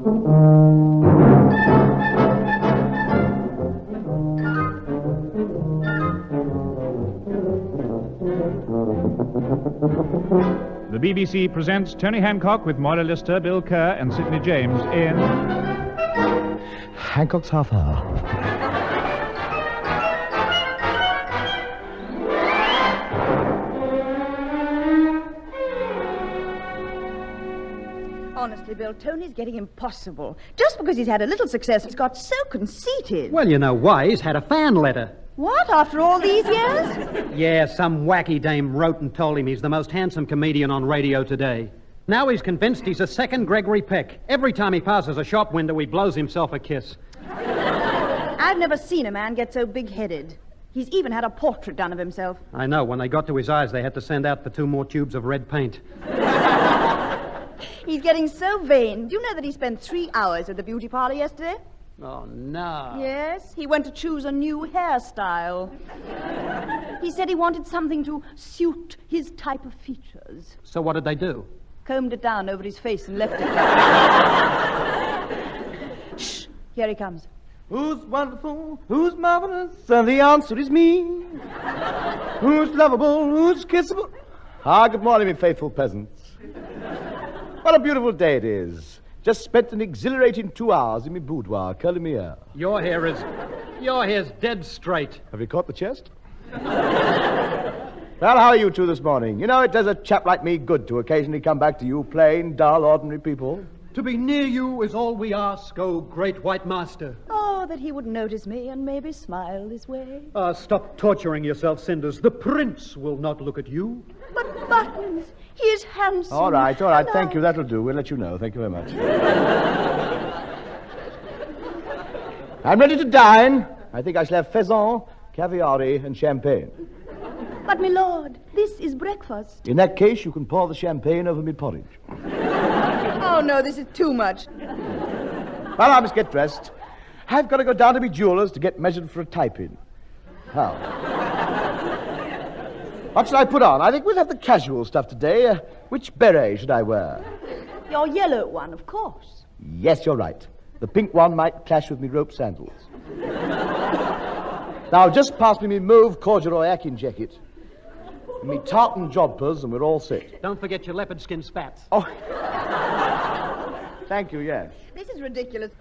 The BBC presents Tony Hancock with Moira Lister, Bill Kerr, and Sid James in Hancock's Half Hour. Honestly, Bill, Tony's getting impossible. Just because he's had a little success, he's got so conceited. Well, you know why. He's had a fan letter. What, after all these years? Yeah, some wacky dame wrote and told him he's the most handsome comedian on radio today. Now he's convinced he's a second Gregory Peck. Every time he passes a shop window, he blows himself a kiss. I've never seen a man get so big-headed. He's even had a portrait done of himself. I know. When they got to his eyes, they had to send out for 2 more tubes of red paint. He's getting so vain. Do you know that he spent 3 hours at the beauty parlor yesterday? Oh, no. Yes, he went to choose a new hairstyle. He said he wanted something to suit his type of features. So what did they do? Combed it down over his face and left it. Shh, here he comes. Who's wonderful? Who's marvelous? And the answer is me. Who's lovable? Who's kissable? Good morning, me faithful peasants. What a beautiful day it is. Just spent an exhilarating 2 hours in my boudoir, curling me hair. Your hair's dead straight. Have you caught the chest? Well, how are you two this morning? You know, it does a chap like me good to occasionally come back to you plain, dull, ordinary people. To be near you is all we ask, oh great white master. Oh, that he would notice me and maybe smile this way. Stop torturing yourself, Cinders. The prince will not look at you. But Buttons, he is handsome. All right. Thank you. That'll do. We'll let you know. Thank you very much. I'm ready to dine. I think I shall have pheasant, caviare, and champagne. But, my lord, this is breakfast. In that case, you can pour the champagne over me porridge. Oh, no, this is too much. Well, I must get dressed. I've got to go down to me jeweller's to get measured for a type-in. How? What shall I put on? I think we'll have the casual stuff today. Which beret should I wear? Your yellow one, of course. Yes, you're right. The pink one might clash with me rope sandals. Now, just pass me mauve corduroy Akin jacket, me tartan jodhpurs, and we're all set. Don't forget your leopard skin spats. Oh. Thank you, yes. This is ridiculous.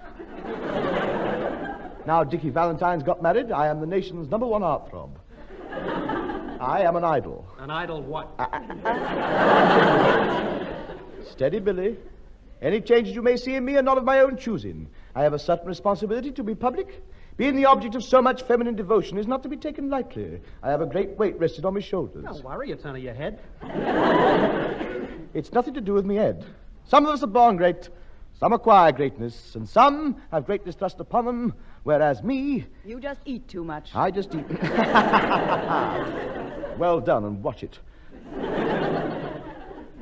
Now, Dickie Valentine's got married. I am the nation's #1 heartthrob. I am an idol. An idol what? Steady, Billy. Any changes you may see in me are not of my own choosing. I have a certain responsibility to be public. Being the object of so much feminine devotion is not to be taken lightly. I have a great weight rested on my shoulders. Don't worry, it's only your head. It's nothing to do with me head. Some of us are born great, some acquire greatness, and some have greatness thrust upon them, whereas me... You just eat too much. I just eat... Well done, and watch it.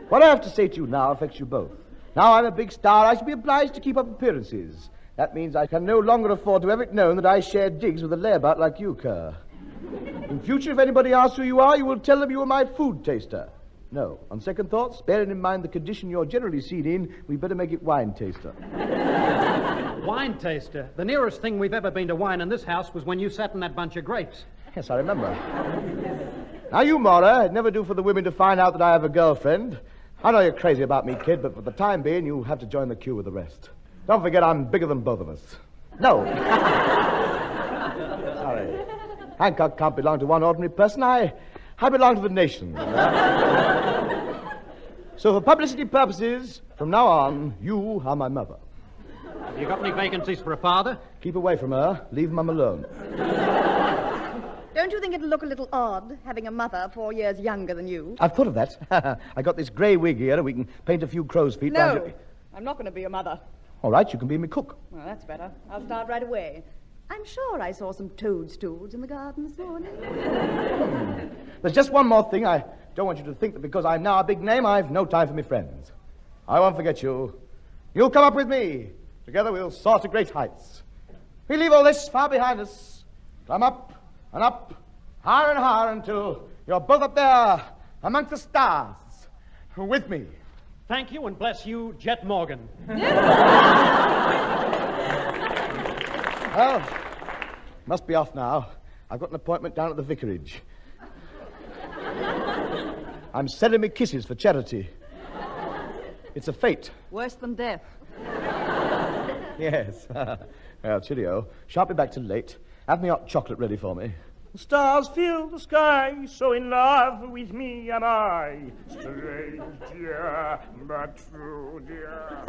What I have to say to you now affects you both. Now I'm a big star, I shall be obliged to keep up appearances. That means I can no longer afford to have it known that I share digs with a layabout like you, Kerr. In future, if anybody asks who you are, you will tell them you are my food taster. No, on second thoughts, bearing in mind the condition you're generally seen in, we better make it wine taster. Wine taster? The nearest thing we've ever been to wine in this house was when you sat in that bunch of grapes. Yes, I remember. Now, you, Moira, it'd never do for the women to find out that I have a girlfriend. I know you're crazy about me, kid, but for the time being, you have to join the queue with the rest. Don't forget I'm bigger than both of us. No. Sorry. Hancock can't belong to one ordinary person. I belong to the nation. So for publicity purposes, from now on, you are my mother. Have you got any vacancies for a father? Keep away from her. Leave Mum alone. Don't you think it'll look a little odd, having a mother 4 years younger than you? I've thought of that. I got this grey wig here, and we can paint a few crow's feet. No, I'm not going to be a mother. All right, you can be me cook. Well, that's better. I'll start right away. I'm sure I saw some toadstools in the garden this morning. There's just one more thing. I don't want you to think that because I'm now a big name, I've no time for me friends. I won't forget you. You'll come up with me. Together we'll soar to great heights. We leave all this far behind us. Climb up and up, higher and higher until you're both up there amongst the stars with me. Thank you, and bless you, Jet Morgan. Well, must be off now. I've got an appointment down at the vicarage. I'm sending me kisses for charity. It's a fate. Worse than death. Yes. Well, cheerio. Shan't be back till late. Have me hot chocolate ready for me. The stars fill the sky, so in love with me am I. Strange, dear, but true, dear.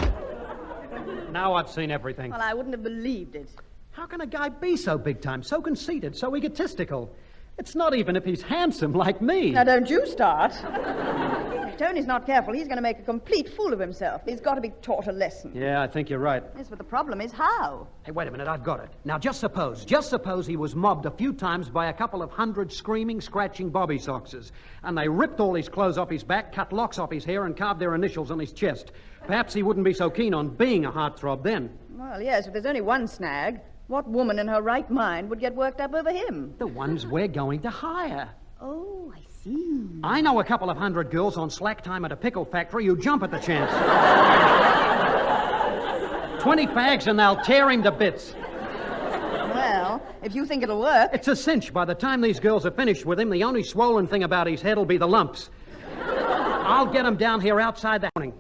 Now I've seen everything. Well, I wouldn't have believed it. How can a guy be so big time, so conceited, so egotistical? It's not even if he's handsome like me. Now, don't you start. If Tony's not careful, he's going to make a complete fool of himself. He's got to be taught a lesson. Yeah, I think you're right. Yes, but the problem is how? Hey, wait a minute, I've got it. Now, just suppose he was mobbed a few times by a couple of 100 screaming, scratching bobby soxers, and they ripped all his clothes off his back, cut locks off his hair, and carved their initials on his chest. Perhaps he wouldn't be so keen on being a heartthrob then. Well, yes, but there's only one snag. What woman in her right mind would get worked up over him? The ones we're going to hire. Oh, I see. I know a couple of 100 girls on slack time at a pickle factory who jump at the chance. 20 fags and they'll tear him to bits. Well, if you think it'll work... It's a cinch. By the time these girls are finished with him, the only swollen thing about his head will be the lumps. I'll get him down here outside the morning.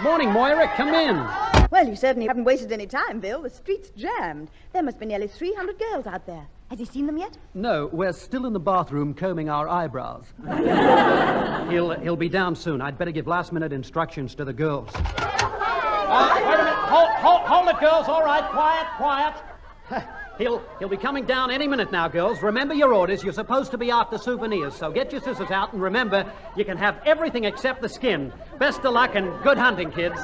Morning, Moira. Come in. Well, you certainly haven't wasted any time, Bill. The street's jammed. There must be nearly 300 girls out there. Has he seen them yet? No, we're still in the bathroom combing our eyebrows. He'll be down soon. I'd better give last-minute instructions to the girls. Wait a minute. Hold it, girls. All right. Quiet. He'll be coming down any minute now, girls. Remember your orders. You're supposed to be after souvenirs, so get your scissors out, and remember, you can have everything except the skin. Best of luck and good hunting, kids.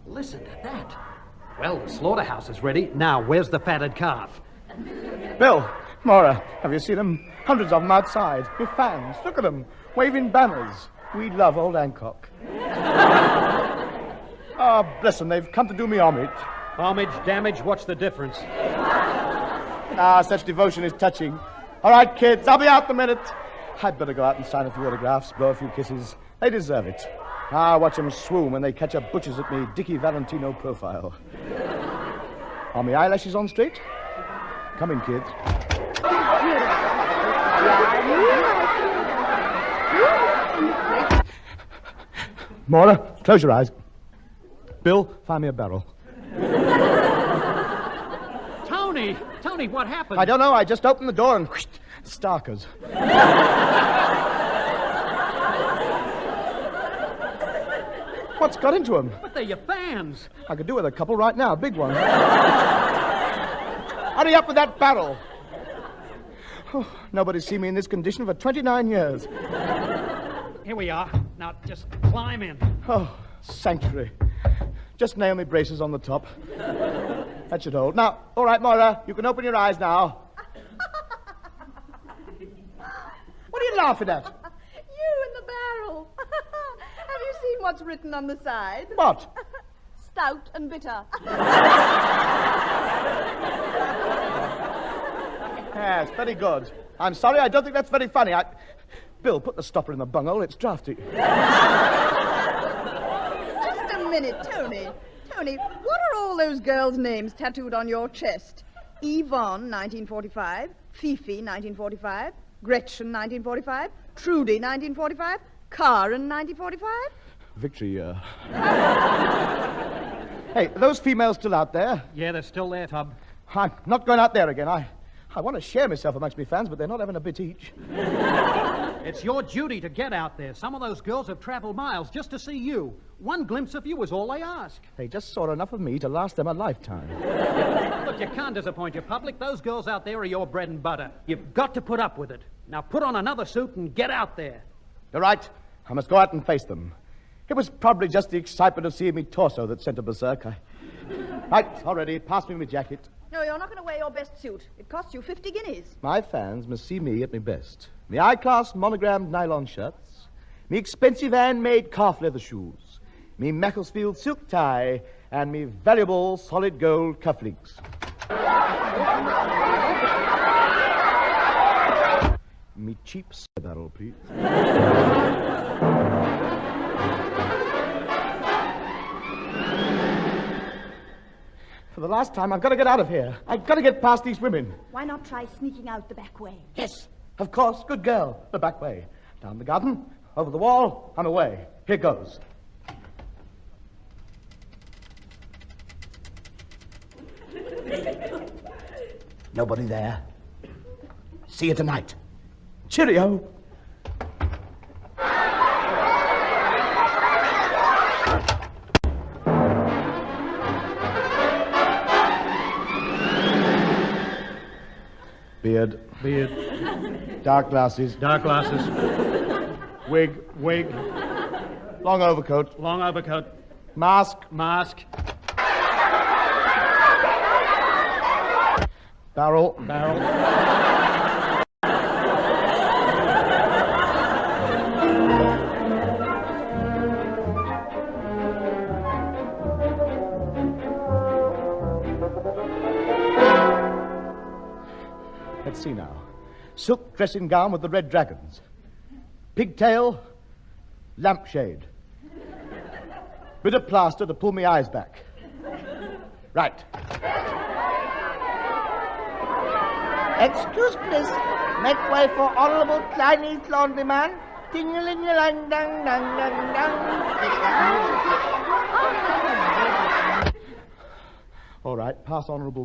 Listen to that. Well, the slaughterhouse is ready. Now, where's the fatted calf? Bill, Moira, have you seen them? Hundreds of them outside, with fans. Look at them, waving banners. We love old Hancock. Oh, bless them, they've come to do me homage. Homage, damage, what's the difference? Such devotion is touching. All right, kids, I'll be out in a minute. I'd better go out and sign a few autographs, blow a few kisses. They deserve it. Watch them swoon when they catch up butchers at me Dickie Valentino profile. Are my eyelashes on straight? Come in, kids. Moira, close your eyes. Bill, find me a barrel. Tony, what happened? I don't know. I just opened the door and whoosh, starkers. What's got into them? But they're your fans. I could do with a couple right now, big ones. Hurry up with that barrel. Oh, nobody's seen me in this condition for 29 years. Here we are. Now, just climb in. Oh, sanctuary. Just nail me braces on the top. That should hold. Now, all right, Moira, you can open your eyes now. What are you laughing at? You in the barrel. Have you seen what's written on the side? What? Stout and bitter. Yes, very good. I'm sorry, I don't think that's very funny. Bill, put the stopper in the bunghole. It's drafty. Just a minute, Tony. Tony, what are all those girls' names tattooed on your chest? Yvonne, 1945. Fifi, 1945. Gretchen, 1945. Trudy, 1945. Karen, 1945. Victory, Hey, are those females still out there? Yeah, they're still there, Tub. I'm not going out there again. I want to share myself amongst me fans, but they're not having a bit each. It's your duty to get out there. Some of those girls have traveled miles just to see you. One glimpse of you is all they ask. They just saw enough of me to last them a lifetime. Look, you can't disappoint your public. Those girls out there are your bread and butter. You've got to put up with it. Now put on another suit and get out there. You're right. I must go out and face them. It was probably just the excitement of seeing me torso that sent a berserk. Right, already. Pass me my jacket. No, you're not going to wear your best suit. It costs you 50 guineas. My fans must see me at my best. Me high-class monogrammed nylon shirts, me expensive handmade calf leather shoes, me Macclesfield silk tie, and me valuable solid gold cufflinks. Me cheap barrel, please. For the last time, I've got to get out of here. I've got to get past these women. Why not try sneaking out the back way? Yes, of course. Good girl. The back way. Down the garden, over the wall, I'm away. Here goes. Nobody there. See you tonight. Cheerio. Beard. Dark glasses. Wig. Long overcoat. Mask. Barrel. Let's see now. Silk dressing gown with the red dragons. Pigtail, lampshade. Bit of plaster to pull me eyes back. Right. Excuse, please. Make way for Honorable Chinese laundryman. Ding-a-ling-a-lang-dang-dang-dang-dang. All right, pass Honourable.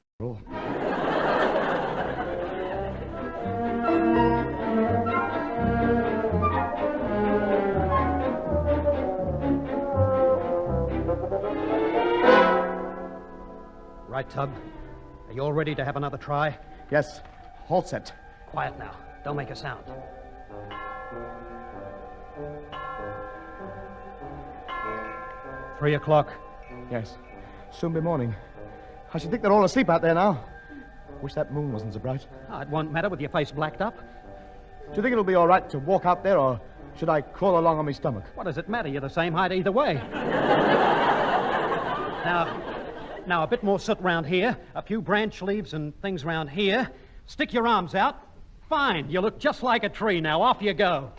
Right, Tub. Are you all ready to have another try? Yes, all set. Quiet now. Don't make a sound. Three o'clock. Yes, soon be morning. I should think they're all asleep out there now. Wish that moon wasn't so bright. Oh, it won't matter with your face blacked up. Do you think it'll be all right to walk out there, or should I crawl along on my stomach? What does it matter? You're the same height either way. Now, a bit more soot round here, a few branch leaves and things round here. Stick your arms out. Fine. You look just like a tree. Now, off you go.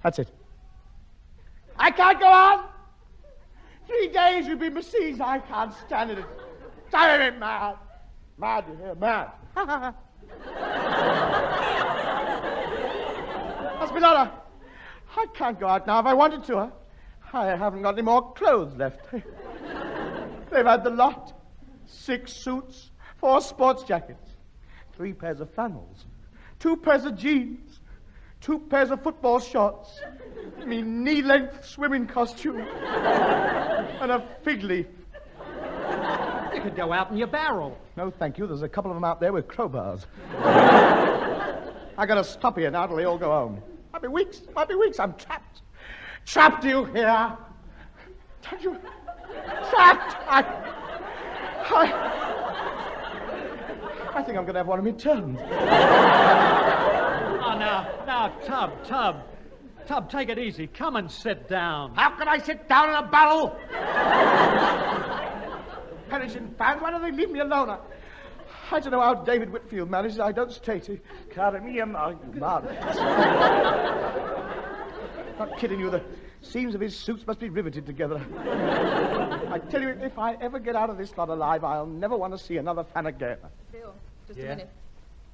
That's it. I can't go on. 3 days you've been besieged. I can't stand it. It's driving me mad. Mad, you hear? Mad. Espinola, I can't go out now if I wanted to. I haven't got any more clothes left. They've had the lot. 6 suits, 4 sports jackets, 3 pairs of flannels, 2 pairs of jeans, 2 pairs of football shorts, me knee-length swimming costume, and a fig leaf. You could go out in your barrel. No, thank you. There's a couple of them out there with crowbars. I gotta stop here now till they all go home. Might be weeks. I'm trapped. Trapped, do you hear? Don't you? Trapped! I think I'm gonna have one of me turns. Oh, now, Tub, take it easy. Come and sit down. How can I sit down in a barrel? Perishing fans, why don't they leave me alone? I don't know how David Whitfield manages. I don't state it. Not kidding you. The seams of his suits must be riveted together. I tell you, if I ever get out of this lot alive, I'll never want to see another fan again. Bill, just a minute.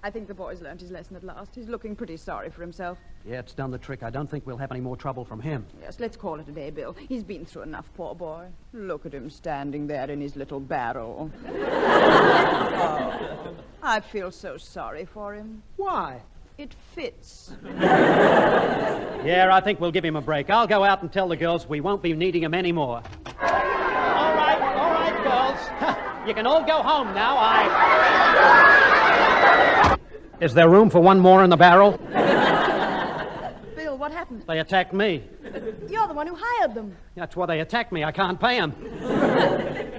I think the boy's learned his lesson at last. He's looking pretty sorry for himself. Yeah, it's done the trick. I don't think we'll have any more trouble from him. Yes, let's call it a day, Bill. He's been through enough, poor boy. Look at him standing there in his little barrel. Oh, I feel so sorry for him. Why? It fits. Yeah, I think we'll give him a break. I'll go out and tell the girls we won't be needing him anymore. All right, girls. You can all go home now. Is there room for one more in the barrel? Bill, what happened? They attacked me. You're the one who hired them. That's why they attacked me. I can't pay them.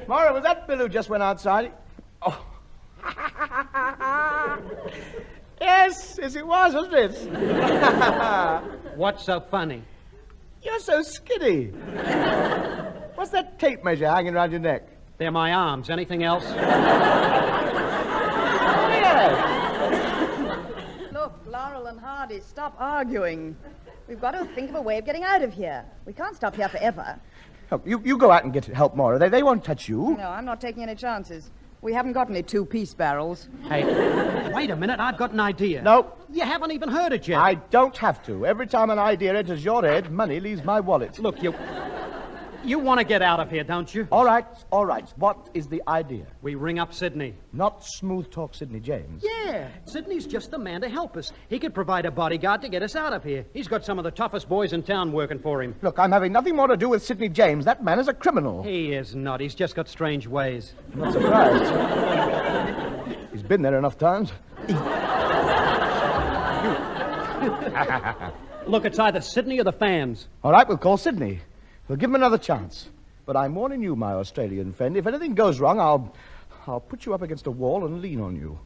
Moira, was that Bill who just went outside? Oh. Yes, it was, wasn't it? What's so funny? You're so skinny. What's that tape measure hanging around your neck? They're my arms. Anything else? Yes. Look, Laurel and Hardy, stop arguing. We've got to think of a way of getting out of here. We can't stop here forever. Look, you go out and get help, Moira. They won't touch you. No, I'm not taking any chances. We haven't got any two-piece barrels. Hey, wait a minute. I've got an idea. No. You haven't even heard it yet. I don't have to. Every time an idea enters your head, money leaves my wallet. Look, you want to get out of here, don't you? All right. What is the idea? We ring up Sydney. Not smooth talk Sidney James. Yeah, Sydney's just the man to help us. He could provide a bodyguard to get us out of here. He's got some of the toughest boys in town working for him. Look, I'm having nothing more to do with Sidney James. That man is a criminal. He is not. He's just got strange ways. I'm not surprised. He's been there enough times. Look, it's either Sydney or the fans. All right, we'll call Sidney. We'll give him another chance. But I'm warning you, my Australian friend. If anything goes wrong, I'll put you up against a wall and lean on you.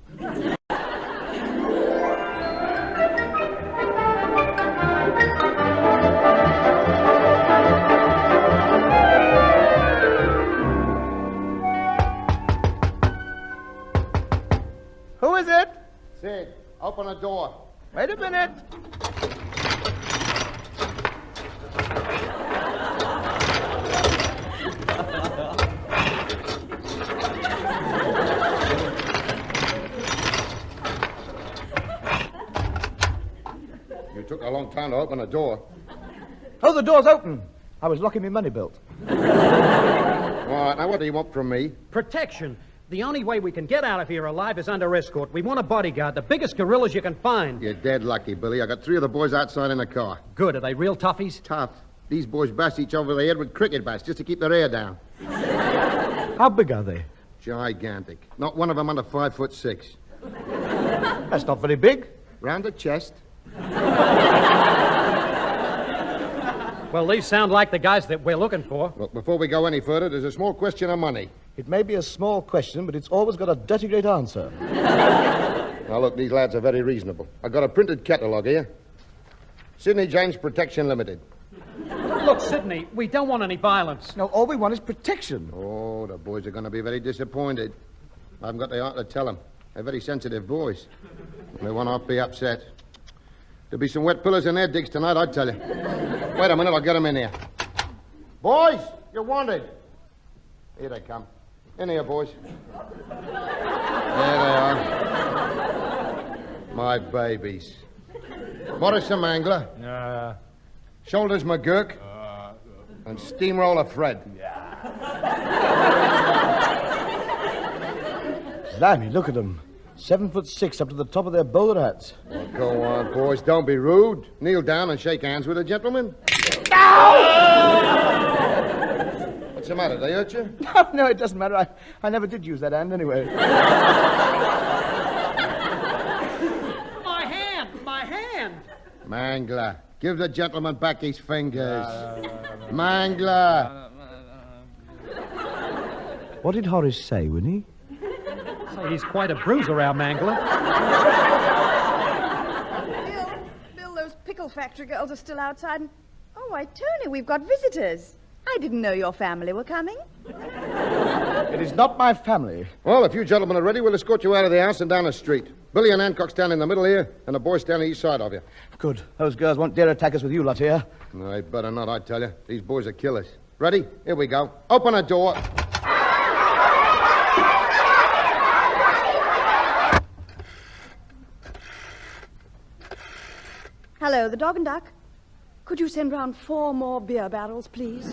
Who is it? Sid, open the door. Wait a minute. You took a long time to open the door. Oh, the door's open. I was locking my money belt. All right, now what do you want from me? Protection. The only way we can get out of here alive is under escort. We want a bodyguard, the biggest gorillas you can find. You're dead lucky, Billy. I got 3 of the boys outside in the car. Good. Are they real toughies? Tough. These boys bash each other over the head with cricket bats just to keep their hair down. How big are they? Gigantic. Not one of them under 5'6". That's not very big. Round the chest. Well, these sound like the guys that we're looking for. Look, before we go any further, there's a small question of money. It may be a small question, but it's always got a dirty great answer. Now, look, these lads are very reasonable. I've got a printed catalogue here. Sidney James Protection Limited. Look, Sydney, we don't want any violence. No, all we want is protection. Oh, the boys are going to be very disappointed. I haven't got the heart to tell them. They're very sensitive boys. They will not be upset. There'll be some wet pillows in their digs tonight, I tell you. Wait a minute, I'll get them in here. Boys, you're wanted. Here they come. In here, boys. There they are. My babies. Morrison Mangler. Shoulders McGurk. And Steamroller Fred. Blimey, look at them. 7'6" up to the top of their bowler hats. Oh, go on, boys. Don't be rude. Kneel down and shake hands with a gentleman. What's the matter? They hurt you? No, it doesn't matter. I never did use that hand anyway. My hand! My hand! Mangler, give the gentleman back his fingers. Mangler. What did Horace say, Winnie? Say, he's quite a bruiser, our Mangler. Bill, those pickle factory girls are still outside. Oh, why, Tony, we've got visitors. I didn't know your family were coming. It is not my family. Well, if you gentlemen are ready, we'll escort you out of the house and down the street. Billy and Hancock stand in the middle here, and the boys stand on each side of you. Good. Those girls won't dare attack us with you lot here. No, they better not, I tell you. These boys are killers. Ready? Here we go. Open the door. Hello, the Dog and Duck. Could you send round 4 more beer barrels, please?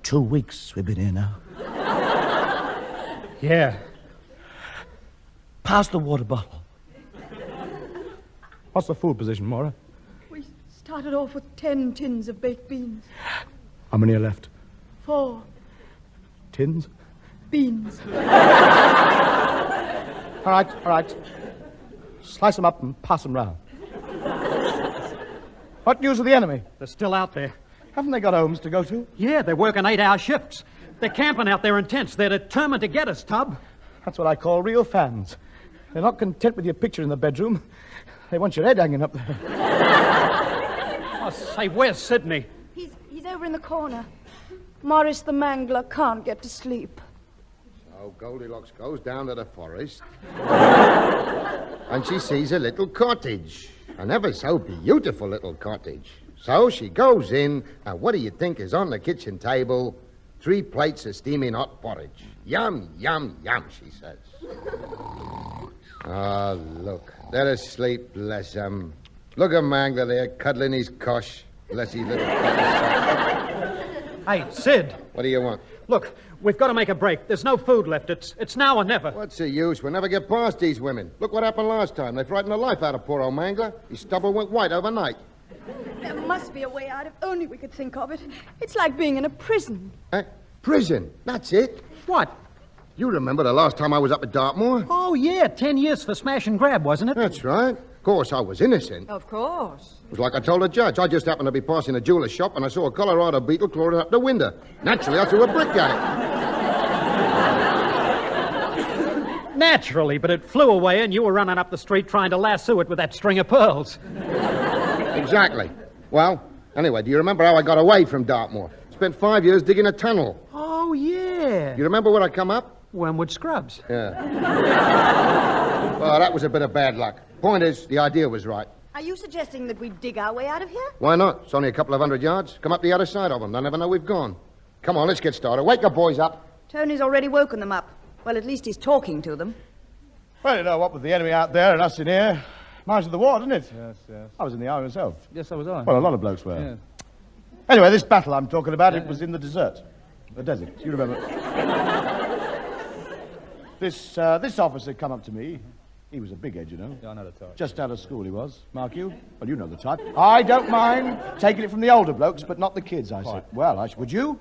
2 weeks we've been here now. Yeah. Pass the water bottle. What's the food position, Moira? We started off with 10 tins of baked beans. How many are left? 4 Tins? beans. All right. Slice them up and pass them round. What news of the enemy? They're still out there. Haven't they got homes to go to? Yeah, they're working 8-hour shifts. They're camping out there in tents. They're determined to get us, Tub. That's what I call real fans. They're not content with your picture in the bedroom. They want your head hanging up there. Oh, say, where's Sidney? He's over in the corner. Morris the Mangler can't get to sleep. So Goldilocks goes down to the forest. And she sees a little cottage. An ever so beautiful little cottage. So she goes in, and what do you think is on the kitchen table? 3 plates of steaming hot porridge. Yum, yum, yum, she says. Oh, look. They're asleep, bless them. Look at Mangler there, cuddling his cosh. Bless his little Hey, Sid. What do you want? Look, we've got to make a break. There's no food left. It's now or never. What's the use? We'll never get past these women. Look what happened last time. They frightened the life out of poor old Mangler. His stubble went white overnight. There must be a way out if only we could think of it. It's like being in a prison. Prison. That's it. What? You remember the last time I was up at Dartmoor? Oh, yeah, 10 years for smash and grab, wasn't it? That's right. Of course, I was innocent. Of course. It was like I told the judge. I just happened to be passing a jeweler's shop and I saw a Colorado beetle crawling up the window. Naturally, I threw a brick at it. Naturally, but it flew away and you were running up the street trying to lasso it with that string of pearls. Exactly. Well, anyway, do you remember how I got away from Dartmoor? Spent 5 years digging a tunnel. Oh, yeah. You remember where I come up? Wormwood Scrubs. Yeah. Well, that was a bit of bad luck. Point is, the idea was right. Are you suggesting that we dig our way out of here? Why not? It's only a couple of 100 yards. Come up the other side of them. They'll never know we've gone. Come on, let's get started. Wake the boys up. Tony's already woken them up. Well, at least he's talking to them. Well, you know, what with the enemy out there and us in here, margin of the war, didn't it? Yes. I was in the army myself. Yes, so was I. Well, a lot of blokes were. Yeah. Anyway, this battle I'm talking about, it was in the desert. The desert, you remember. This officer come up to me. He was a big head, you know. Yeah, I know the type. Just out of school he was. Mark you? Well, you know the type. I don't mind taking it from the older blokes, but not the kids, I said. Well, would you?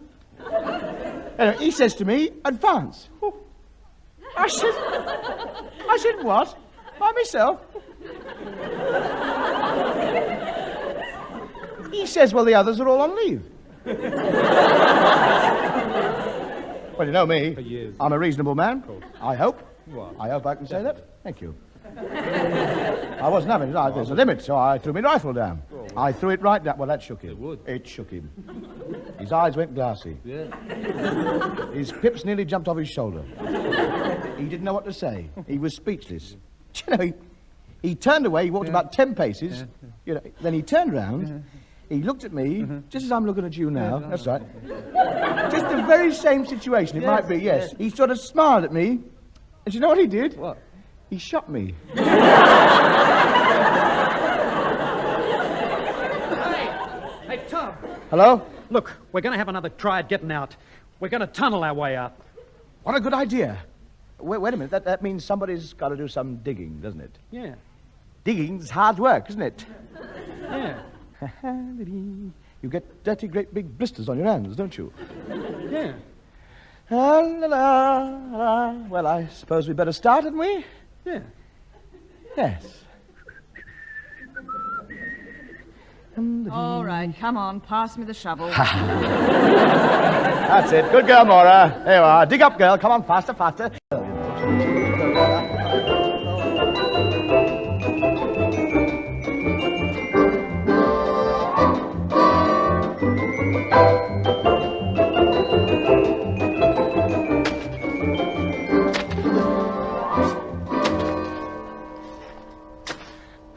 Anyway, he says to me, advance. Oh. I said, what? By myself? He says, well, the others are all on leave. Well, you know me. For years. I'm a reasonable man. I hope. What? I hope I can say that. Thank you. I wasn't having it. There's a limit, so I threw my rifle down. I threw it right down. Well, that shook him. It would. It shook him. His eyes went glassy. Yeah. His pips nearly jumped off his shoulder. He didn't know what to say. He was speechless. You know, he turned away. He walked about 10 paces. You know, then he turned round. He looked at me, just as I'm looking at you now. That's right. Just the very same situation. It might be, yes. He sort of smiled at me. And you know what he did? What? He shot me. Hey, Tub. Hello? Look, we're going to have another try at getting out. We're going to tunnel our way out. What a good idea. Wait a minute. That means somebody's got to do some digging, doesn't it? Yeah. Digging's hard work, isn't it? Yeah. You get dirty, great big blisters on your hands, don't you? Yeah. Well, I suppose we better start, hadn't we? Yeah. Yes. All right, come on, pass me the shovel. That's it. Good girl, Moira. There you are. Dig up, girl. Come on, faster, faster.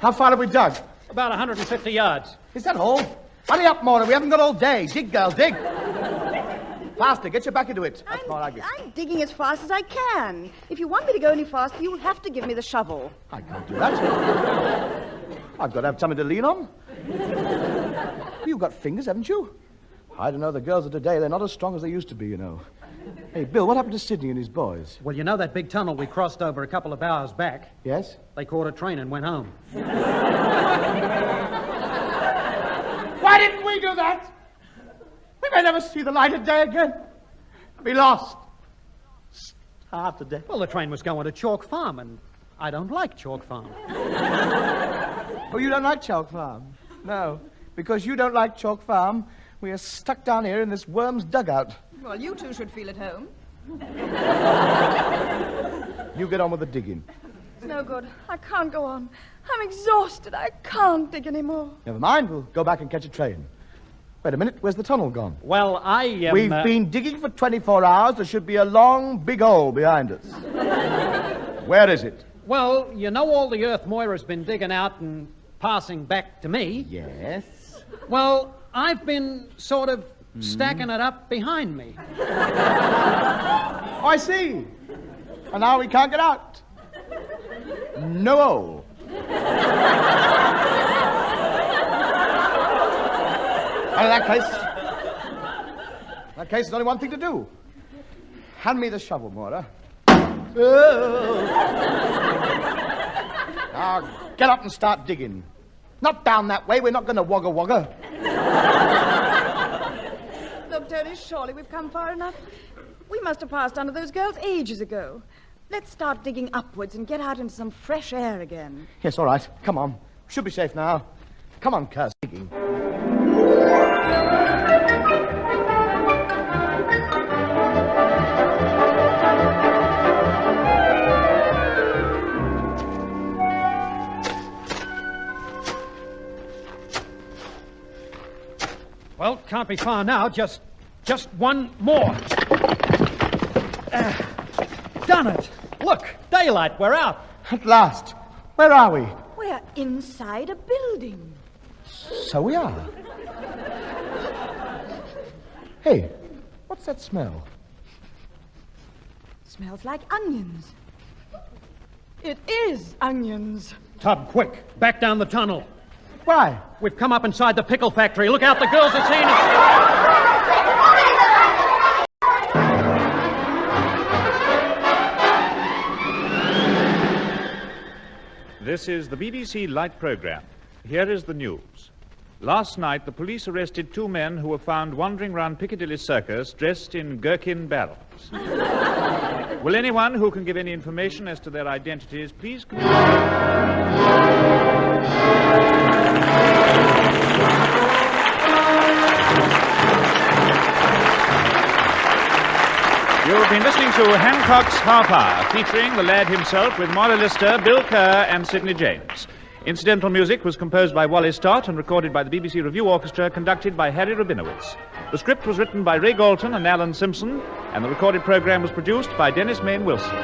How far have we dug? About 150 yards. Is that all? Hurry up, Moira. We haven't got all day. Dig, girl, dig. Faster. Get your back into it. That's more like it. I'm digging as fast as I can. If you want me to go any faster, you'll have to give me the shovel. I can't do that. I've got to have something to lean on. You've got fingers, haven't you? I don't know. The girls of today, they're not as strong as they used to be, you know. Hey, Bill, what happened to Sidney and his boys? Well, you know that big tunnel we crossed over a couple of hours back? Yes? They caught a train and went home. Why didn't we do that? We may never see the light of day again. Be lost. Starved to death. Well, the train was going to Chalk Farm, and I don't like Chalk Farm. Oh, you don't like Chalk Farm? No. Because you don't like Chalk Farm, we are stuck down here in this worm's dugout. Well, you two should feel at home. You get on with the digging. It's no good. I can't go on. I'm exhausted. I can't dig anymore. Never mind, we'll go back and catch a train. Wait a minute, where's the tunnel gone? Well, We've been digging for 24 hours. There should be a long, big hole behind us. Where is it? Well, you know all the earth Moira's been digging out and passing back to me? Yes. Well, I've been sort of stacking it up behind me. Oh, I see. And now we can't get out. No hole. Well, in that case, there's only one thing to do. Hand me the shovel, Moira. Now, get up and start digging. Not down that way. We're not going to wogga wogga. Look, Tony, surely we've come far enough. We must have passed under those girls ages ago. Let's start digging upwards and get out into some fresh air again. Yes, all right. Come on. Should be safe now. Come on, Kerr. Digging. Well, can't be far now. Just one more. Done it. Look, daylight. We're out. At last. Where are we? We're inside a building. So we are. Hey, what's that smell? Smells like onions. It is onions. Tub, quick. Back down the tunnel. Why? We've come up inside the pickle factory. Look out, the girls are seeing us. This is the BBC Light Programme. Here is the news. Last night, the police arrested 2 men who were found wandering round Piccadilly Circus dressed in gherkin barrels. Will anyone who can give any information as to their identities please You've been listening to Hancock's Half Hour, featuring the lad himself with Moira Lister, Bill Kerr, and Sidney James. Incidental music was composed by Wally Stott and recorded by the BBC Review Orchestra, conducted by Harry Rabinowitz. The script was written by Ray Galton and Alan Simpson, and the recorded program was produced by Dennis Mayne Wilson.